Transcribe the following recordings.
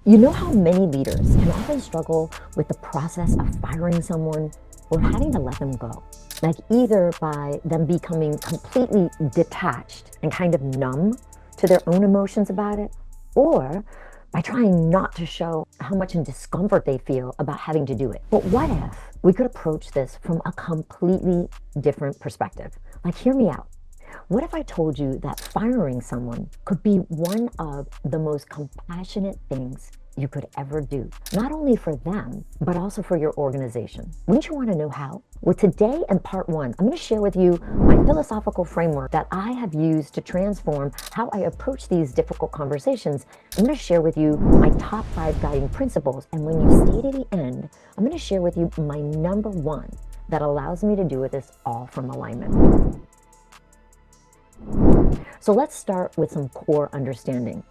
You know how many leaders can often struggle with the process of firing someone or having to let them go? Like either by them becoming completely detached and kind of numb to their own emotions about it, or by trying not to show how much in discomfort they feel about having to do it. But what if we could approach this from a completely different perspective? Like, hear me out. What if I told you that firing someone could be one of the most compassionate things you could ever do, not only for them, but also for your organization? Wouldn't you want to know how? Well, today in part one, I'm going to share with you my philosophical framework that I have used to transform how I approach these difficult conversations. I'm going to share with you my top 5 guiding principles. And when you stay to the end, I'm going to share with you my number 1 that allows me to do this all from alignment. So let's start with some core understanding,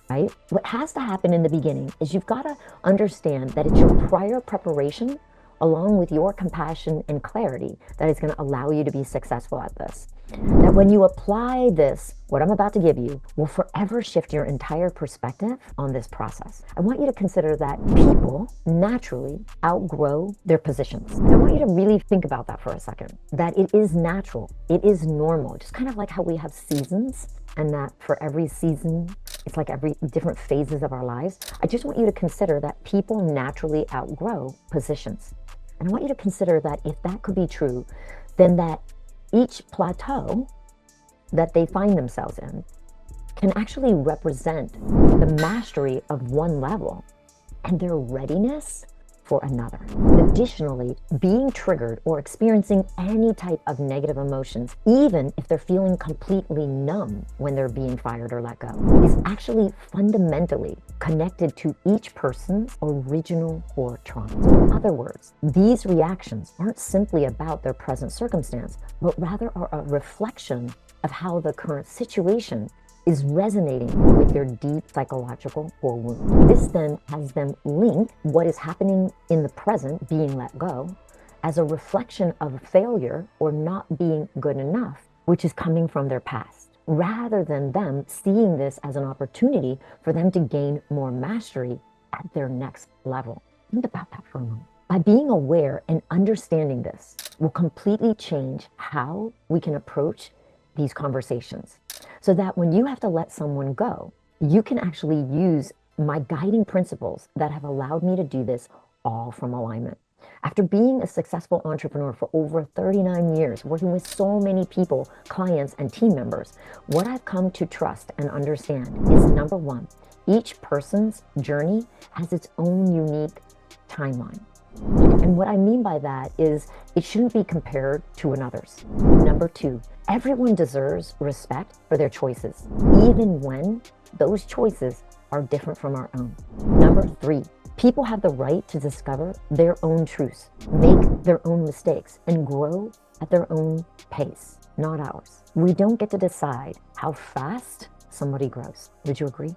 right? What has to happen in the beginning is you've got to understand that it's your prior preparation along with your compassion and clarity that is going to allow you to be successful at this. That when you apply this, what I'm about to give you will forever shift your entire perspective on this process. I want you to consider that people naturally outgrow their positions. I want you to really think about that for a second, that it is natural, it is normal, just kind of like how we have seasons, and that for every season, it's like every different phases of our lives. I just want you to consider that people naturally outgrow positions. And I want you to consider that if that could be true, then that each plateau that they find themselves in can actually represent the mastery of one level and their readiness for another. Additionally, being triggered or experiencing any type of negative emotions, even if they're feeling completely numb when they're being fired or let go, is actually fundamentally connected to each person's original core trauma. So in other words, these reactions aren't simply about their present circumstance, but rather are a reflection of how the current situation is resonating with their deep psychological core wound. This then has them link what is happening in the present, being let go, as a reflection of failure or not being good enough, which is coming from their past, rather than them seeing this as an opportunity for them to gain more mastery at their next level. Think about that for a moment. By being aware and understanding this will completely change how we can approach these conversations, so that when you have to let someone go, you can actually use my guiding principles that have allowed me to do this all from alignment. After being a successful entrepreneur for over 39 years, working with so many people, clients, and team members, what I've come to trust and understand is, number 1, each person's journey has its own unique timeline. And what I mean by that is it shouldn't be compared to another's. Number 2, everyone deserves respect for their choices, even when those choices are different from our own. Number 3, people have the right to discover their own truths, make their own mistakes, and grow at their own pace, not ours. We don't get to decide how fast somebody grows. Would you agree?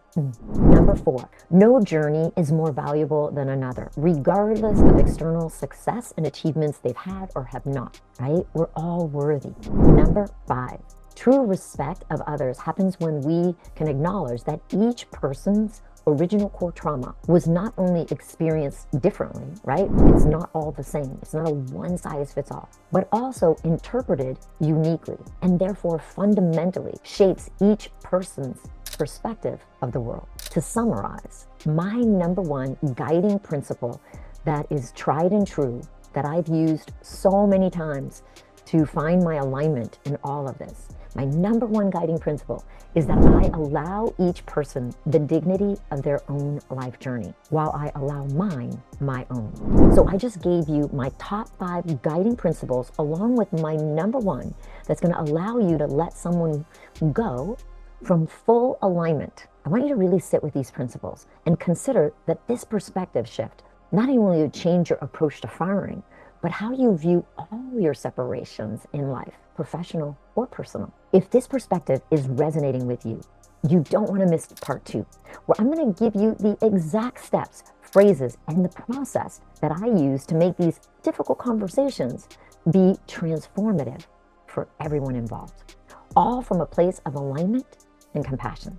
Number 4, no journey is more valuable than another, regardless of external success and achievements they've had or have not, right? We're all worthy. Number 5, true respect of others happens when we can acknowledge that each person's original core trauma was not only experienced differently, right? It's not all the same. It's not a one-size-fits-all, but also interpreted uniquely, and therefore fundamentally shapes each person's perspective of the world. To summarize, my number 1 guiding principle that is tried and true, that I've used so many times to find my alignment in all of this, my number 1 guiding principle is that I allow each person the dignity of their own life journey, while I allow mine my own. So I just gave you my top 5 guiding principles along with my number 1 that's going to allow you to let someone go from full alignment. I want you to really sit with these principles and consider that this perspective shift not only will change your approach to firing, but how you view all your separations in life, professional or personal. If this perspective is resonating with you, you don't want to miss part 2, where I'm going to give you the exact steps, phrases, and the process that I use to make these difficult conversations be transformative for everyone involved, all from a place of alignment and compassion.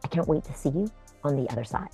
I can't wait to see you on the other side.